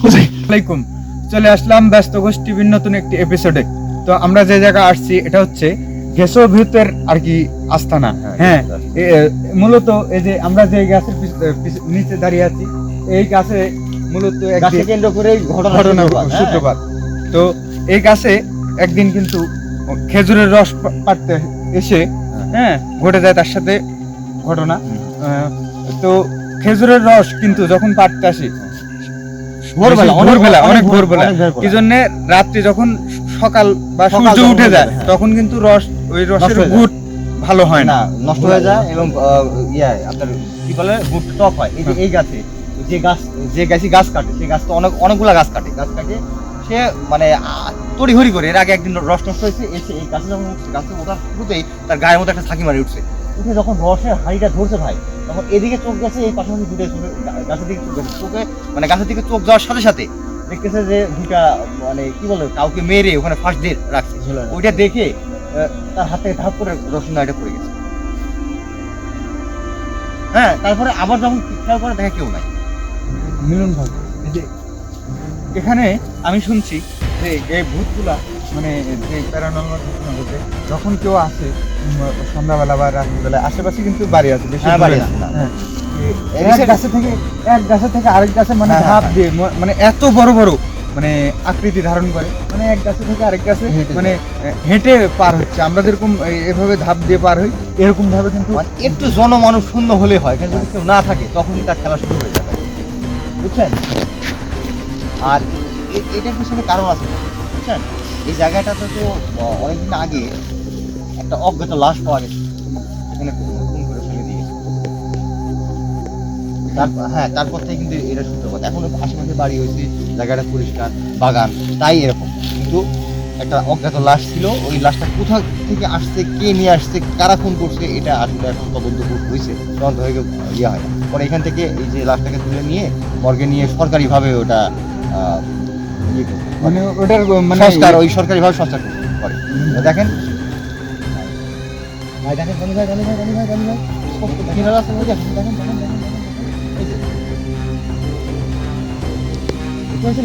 আসসালামাইকুম, চলে আসলাম ব্যস্ত গোষ্ঠী নতুন একটি এপিসোডে। তো আমরা যে জায়গা আসছি এটা হচ্ছে ঘেসো ভিউতের আর কি আস্তানা। হ্যাঁ, মূলত এই যে আমরা যে গাছের নিচে দাঁড়িয়ে আছি, এই গাছে মূলত গাছে কেন্দ্র করে ঘটনা সূত্রপাত। তো এই গাছে একদিন কিন্তু খেজুরের রস পাড়তে এসে হ্যাঁ ঘটে যায় তার সাথে ঘটনা। তো খেজুরের রস কিন্তু যখন পাড়তে আসি অনেক ভোরবেলা, কি জন্য রাত্রি যখন সকাল বা সূর্য উঠে যায় তখন কিন্তু ওই রসের গুড় ভালো হয় না, নষ্ট হয়ে যায় এবং আপনার কি বলে গুড় টক হয়। এই যে এই গাছে যে গাছ কাটে, সেই গাছ তো অনেকগুলা গাছ কাটে সে মানে তড়িঘড়ি করে। এর আগে একদিন রস নষ্ট হয়েছে, এসে এই গাছে যখন উঠছে, গাছে ওঠার শুরুতেই তার গায়ের মধ্যে একটা ছাকি মারি উঠছে। উঠে যখন রসের হাঁড়িটা ধরছে ভাই, তখন এদিকে চোখ গেছে, এই পাশাপাশি ঘুরে গাছের দিকে চোখ গেছে। চোখে মানে গাছের দিকে চোখ যাওয়ার সাথে সাথে দেখতেছে যে দুটা মানে কি বলে কাউকে মেরে ওখানে ফাঁস দিয়ে রাখছে। ওইটা দেখে তার হাত থেকে ধাপ করে রসুন নাড়িটা পড়ে গেছে। হ্যাঁ, তারপরে আবার যখন খেয়াল করে দেখে কেউ নাই। মিলন ভাই, এখানে আমি শুনছি যে এই ভূতগুলা মানে যে প্যারানর্মাল ঘটনা ঘটে, যখন কেউ আসে সন্ধ্যাবেলা বা রাত্রিবেলা, আশেপাশে কিন্তু বাড়ি আছে, বেশি বাড়ি আছে না, এক গাছে থেকে আরেক গাছে মানে ধাপ দিয়ে মানে এত বড় বড় মানে আকৃতি ধারণ করে, মানে এক গাছে থেকে আরেক গাছে মানে হেঁটে পার হচ্ছে। আমরা যেরকম এভাবে ধাপ দিয়ে পার হই, এরকম ভাবে কিন্তু একটু জনমানুষ শূন্য হলে হয়, কিন্তু যদি কেউ না থাকে তখনই তার খেলা শুরু হয়ে যাবে, বুঝছেন? আর এটার পিছনে কারণ আছে, বুঝছেন? এই জায়গাটাতে তো অনেকদিন আগে একটা অজ্ঞাত লাশ পাওয়া গেছে, এখানে খুন করে ফেলে দিয়ে। হ্যাঁ, তারপর থেকে কিন্তু এটা সূত্রপাত। এখন আশেপাশে বাড়ি হয়েছে, জায়গাটা পরিষ্কার, বাগান, তাই এরকম। কিন্তু একটা অজ্ঞাত লাশ ছিল, ওই লাশটা কোথা থেকে আসছে, কে নিয়ে আসছে, কারা খুন করছে, এটা আসলে এখন তদন্ত হয়েছে, তদন্ত হয়ে ইয়ে হয়। পরে এখান থেকে এই যে লাশটাকে তুলে নিয়ে মর্গে নিয়ে সরকারিভাবে ওটা মানে ওটার মানে সংস্কার, ওই সরকারিভাবে সংস্কার করে। দেখেন ভাই, দেখেন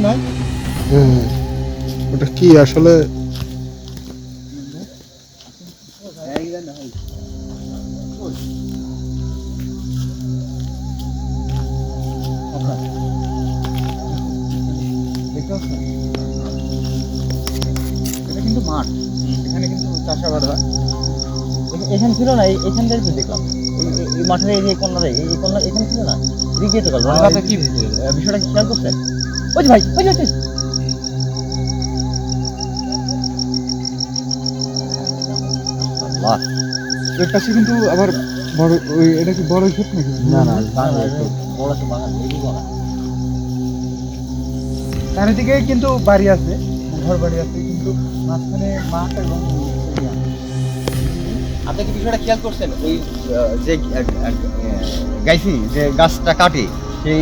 ভাই, ওটা কি আসলে এটা কিন্তু মাঠ, এখানে কিন্তু চাষাবাদ হয়। এখানে ছিল না, এখান থেকে তো দেখলাম এই মাঠের এই যে কন্যা, এই কন্যা এখানে ছিল না, এদিকে গিয়ে তো গেল। কি বিষয়টা খেয়াল করছেন? ওই যে ভাই, ওই যে এর কাছে কিন্তু আবার বড় ওই এটা কি বড় ক্ষেত নাকি? না বড় তো বাগান, এই বাগান। চারিদিকে কিন্তু বাড়ি আছে, ঘর বাড়ি আছে, কিন্তু মাঝখানে মাঠ এবং আপনি কি বিষয়টা খেয়াল করছেন? ওই যে গাইছি যে গাছটা কাটে, সেই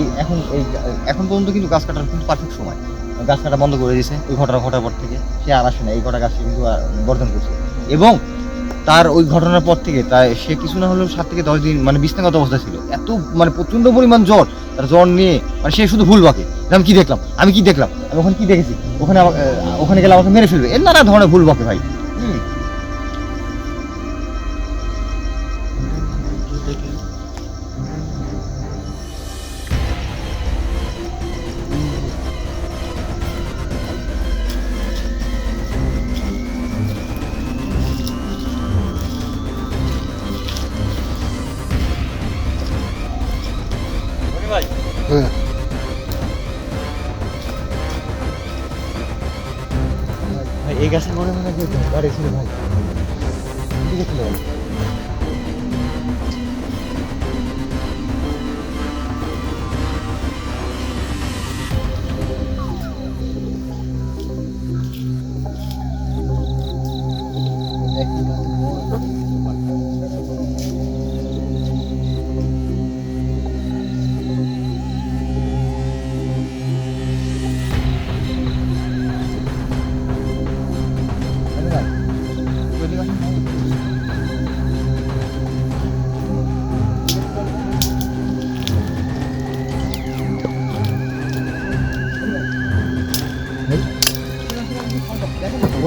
এখন পর্যন্ত কিন্তু গাছ কাটার কিন্তু পারফেক্ট সময়। গাছ কাটা বন্ধ করে দিয়েছে ওই ঘটনা ঘটার পর থেকে। সে আর আসে না, এই ঘটা গাছটা কিন্তু বর্জন করছে। এবং তার ওই ঘটনার পর থেকে সে কিছু না হলেও 7 থেকে 10 দিন মানে বিছানাগত অবস্থা ছিল। এত মানে প্রচন্ড পরিমাণ জ্বর, তার জ্বর নিয়ে মানে সে শুধু ভুল বাকে, আমি কি দেখলাম, আমি ওখানে কি দেখেছি, ওখানে গেলে আমাকে মেরে ফেলবে, এর নানা ধরনের ভুল বাকে ভাই। হ্যাঁ, ভাই এই গাছের মনে হয় যে গাড়ি ছিল ভাই, এদিকে ছিল ভাই।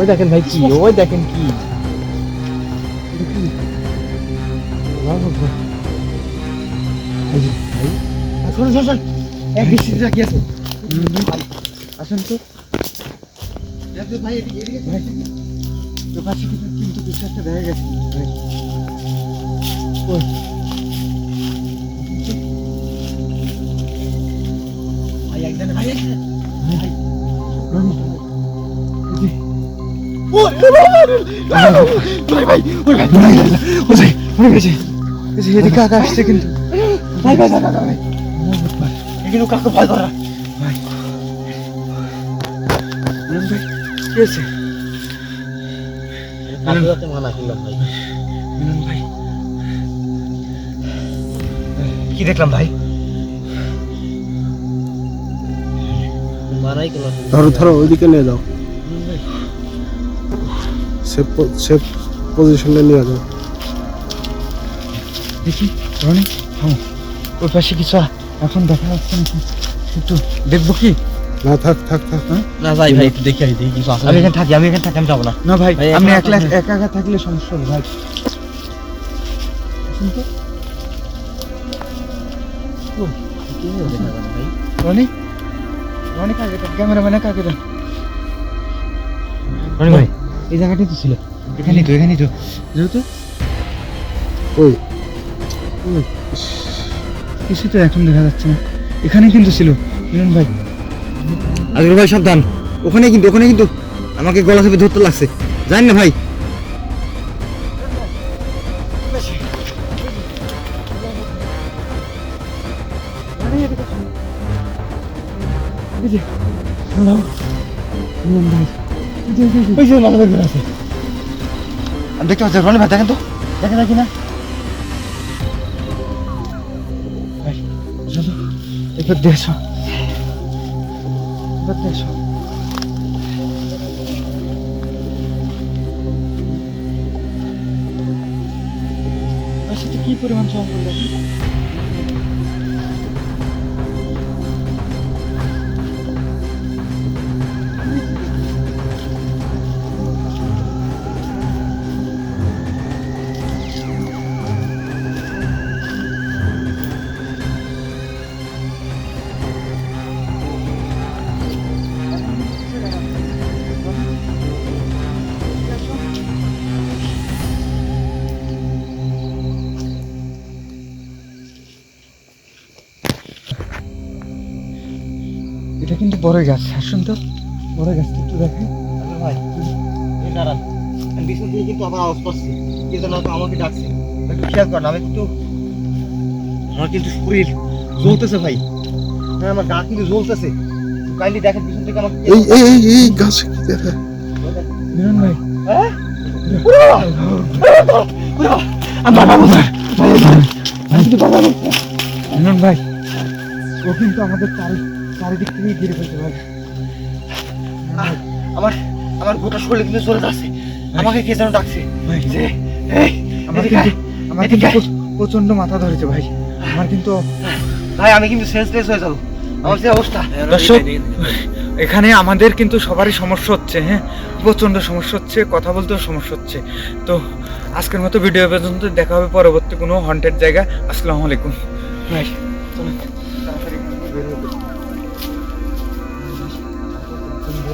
ওই দেখেন ভাই কি, ওই দেখেন কি। আসুন আসুন এক দৃষ্টিতে কি আছে আসুন তো ভাই এদিকে এদিকে ভাই তো পাশে কিন্তু কিছু একটা দেখা গেছে ভাই ওই ভাই একজন ভাই এদিকে কাকা আসছে কিন্তু ভাই ভাই ভাই এগুলো কাকে ভয় করা। ভাই ভাই কি আছে মানা করলাম ভাই। মিলন ভাই কি দেখলাম ভাই? মানাই করলাম। ধরো ধরো ওইদিকে নিয়ে যাও, সেফ পজিশনে নিয়ে যাও। দেখি রনি থামো ওই পাশে কিছু এখন দেখা যাচ্ছে নাকি একটু দেখবো কি না থাক থাক থাক। না ভাই ভাই একটু দেখি দেখি কিছু আছে। আমি এখানে থাকি, আমি যাবো না। না ভাই ভাই, আপনি এখন একলা আপনার- একা একা থাকলে সমস্যা হবে ভাই আসুন তো রনি রনি কাকে দেন ক্যামেরাম্যানে কাকে দেন রনি ভাই এই জায়গাটাই তো ছিল এখানেই তো যেহেতু ওই কিছু তো এখন দেখা যাচ্ছে না এখানে কিন্তু ছিল মিলন ভাই আজকে ভাই সাবধান, ওখানে কিন্তু আমাকে গলা চেপে ধরতে লাগছে, জানি না ভাই। মিলন ভাই ওই যে মাথা বের আছে, আমি দেখতে পাচ্ছি। রনি ভাই দেখেন তো, দেখেন নাকি না? ভাই চলো এবার দেখো এবার দেখো আর সাথে কি পরিমাণ জঙ্গল দেখেন এটা কিন্তু বড় গাছ আসুন তো বড় গাছটা একটু দেখেন ভাই এই দাঁড়ান, আমি বিছুন থেকে কিন্তু আবার আওয়াজ পাচ্ছি, কে যেন হয়তো আমাকে ডাকছে। একটু খেয়াল করেন, আমি কিন্তু আমার কিন্তু শরীর জ্বলতেছে ভাই, হ্যাঁ আমার গা কিন্তু জ্বলতেছে। কাইন্ডলি দেখেন পিছন থেকে আমাকে এই এই এই এই গাছে কি দেখা? মিলন ভাই মিলন ভাই ও কিন্তু আমাদের চারিদিক থেকে ঘিরে ফেলছে ভাই আমার গোটা শরীর কিন্তু চলে যাচ্ছে, আমাকে কে যেন ডাকছে। ভাই যে এই এদিকে আয়, আমার এদিকে কিন্তু আয়। প্রচন্ড মাথা ধরেছে ভাই আমার কিন্তু ভাই আমি কিন্তু সেন্সলেস হয়ে যাবো, আমার যে অবস্থা। দর্শক এখানে আমাদের কিন্তু সবারই সমস্যা হচ্ছে হ্যাঁ প্রচন্ড সমস্যা হচ্ছে কথা বলতেও সমস্যা হচ্ছে তো আজকের মতো ভিডিও পর্যন্ত দেখা হবে পরবর্তী কোনো হন্টেড জায়গা আসসালামু আলাইকুম ভাই চলুন তাড়াতাড়ি বের হতে